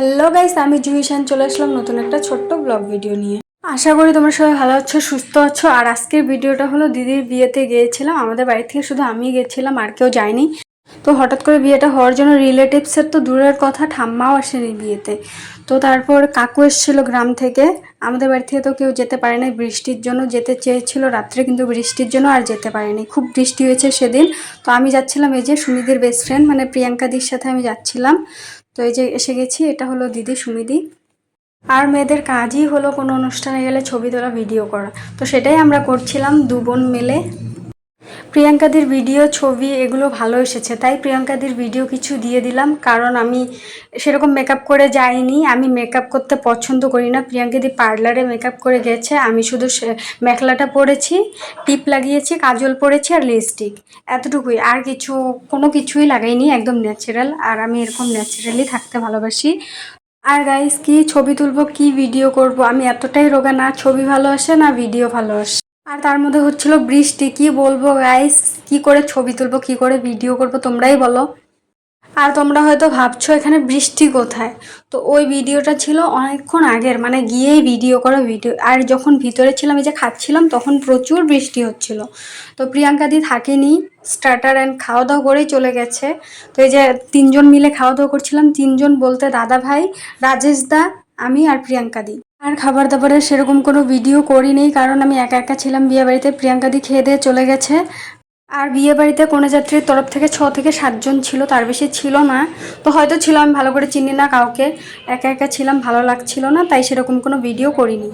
Hello guys, আমি জুহিশান চলে আসলাম নতুন একটা ছোট্ট ব্লগ ভিডিও নিয়ে। আশা করি তোমরা সবাই ভালো আছো, সুস্থ আছো। আর আজকের ভিডিওটা হলো দিদির বিয়েতে গিয়েছিলাম। আমাদের বাড়ি থেকে শুধু আমি গেছিলাম, আর কেউ যায়নি। তো হঠাৎ করে বিয়েটা হওয়ার জন্য রিলেটিভসের তো দূরের কথা, ঠাম্মাও আসেনি বিয়েতে। তো তারপর কাকু এসেছিল গ্রাম থেকে। আমাদের বাড়ি থেকে তো কেউ যেতে পারে না, বৃষ্টির জন্য যেতে চেয়েছিল রাত্রে, কিন্তু বৃষ্টির জন্য আর যেতে পারেনি। খুব বৃষ্টি হয়েছে সেদিন। তো আমি যাচ্ছিলাম, এই যে সুমিদির বেস্ট ফ্রেন্ড মানে প্রিয়াঙ্কাদির সাথে আমি যাচ্ছিলাম। তো এই যে এসে গেছি, এটা হলো দিদি সুমিদি। আর মেয়েদের কাজই হলো কোনো অনুষ্ঠানে গেলে ছবি তোলা, ভিডিও করা। তো সেটাই আমরা করছিলাম দু বোন মিলে। প্রিয়াঙ্কাদির ভিডিও ছবি এগুলো ভালো এসেছে, তাই প্রিয়াঙ্কাদির ভিডিও কিছু দিয়ে দিলাম। কারণ আমি সেরকম মেকআপ করে যাইনি, আমি মেকআপ করতে পছন্দ করি না। প্রিয়াঙ্কাদি পার্লারে মেকআপ করে গেছে, আমি শুধু মেখলাটা পরেছি, টিপ লাগিয়েছি, কাজল পরেছি আর লিপস্টিক, এতটুকুই। আর কোনো কিছুই লাগাইনি, একদম ন্যাচারাল। আর আমি এরকম ন্যাচারালি থাকতে ভালোবাসি। আর গাইস, কি ছবি তুলবো কি ভিডিও করব, আমি এতটাই রোগা, না ছবি ভালো আসে না ভিডিও ভালো আসে। আর তার মধ্যে হচ্ছিল বৃষ্টি, কি বলবো গাইস, কি করে ছবি তুলবো কি করে ভিডিও করব তোমরাই বলো। আর তোমরা হয়তো ভাবছো এখানে বৃষ্টি কোথায়। তো ওই ভিডিওটা ছিল অনেকক্ষণ আগের, মানে গিয়েই ভিডিও করা ভিডিও। আর যখন ভিতরে ছিলাম, এই যে খাচ্ছিলাম, তখন প্রচুর বৃষ্টি হচ্ছিল। তো প্রিয়াঙ্কাদি থাকেনি, স্টার্টার অ্যান্ড খাওয়া দাওয়া করেই চলে গেছে। তো এই যে তিনজন মিলে খাওয়া দাওয়া করছিলাম, তিনজন বলতে দাদা ভাই, রাজেশ দা, আমি আর প্রিয়াঙ্কাদি। আর খাবার দাবারের সেরকম কোনো ভিডিও করিনি, কারণ আমি একা একা ছিলাম বিয়ে বাড়িতে। প্রিয়াঙ্কাদি খেয়ে দিয়ে চলে গেছে। আর বিয়ে বাড়িতে কনেযাত্রীর তরফ থেকে 6 থেকে 7 জন ছিল, তার বেশি ছিল না। তো হয়তো ছিল, আমি ভালো করে চিনি না কাউকে। একা একা ছিলাম, ভালো লাগছিল না, তাই সেরকম কোনো ভিডিও করিনি।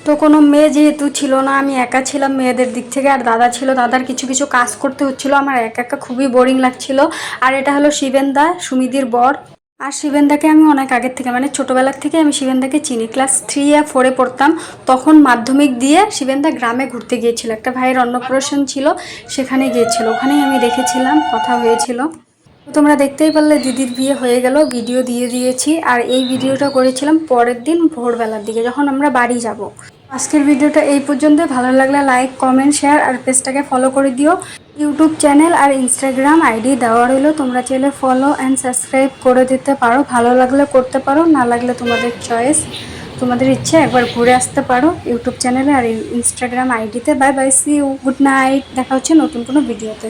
তো কোনো মেয়ে যেহেতু ছিল না, আমি একা ছিলাম মেয়েদের দিক থেকে। আর দাদা ছিল, দাদার কিছু কিছু কাজ করতে হচ্ছিল, আমার একা একা খুবই বোরিং লাগছিল। আর এটা হলো শিবেনদা, সুমিদির বর। আর শিবেনদাকে আমি অনেক আগের থেকে, মানে ছোটোবেলার থেকে আমি শিবেনদাকে চিনি। ক্লাস 3 আর 4-এ পড়তাম, তখন মাধ্যমিক দিয়ে শিবেনদা গ্রামে ঘুরতে গিয়েছিল, একটা ভাইয়ের অন্নপ্রাশন ছিল, সেখানে গিয়েছিল। ওখানেই আমি দেখেছিলাম, কথা হয়েছিল। তোমরা দেখতেই পারলে দিদির বিয়ে হয়ে গেল, ভিডিও দিয়ে দিয়েছি। আর এই ভিডিওটা করেছিলাম পরের দিন ভোরবেলার দিকে, যখন আমরা বাড়ি যাব। আজকের ভিডিওটা এই পর্যন্ত। ভালো লাগলে লাইক, কমেন্ট, শেয়ার আর পেজটাকে ফলো করে দিও। ইউটিউব চ্যানেল আর ইনস্টাগ্রাম আইডি দেওয়া রইলো, তোমরা চাইলে ফলো অ্যান্ড সাবস্ক্রাইব করে দিতে পারো। ভালো লাগলে করতে পারো, না লাগলে তোমাদের চয়েস, তোমাদের ইচ্ছে। একবার ঘুরে আসতে পারো ইউটিউব চ্যানেলে আর ইনস্টাগ্রাম আইডিতে। Bye bye, see you, good night. দেখা হচ্ছে নতুন কোনো ভিডিওতে।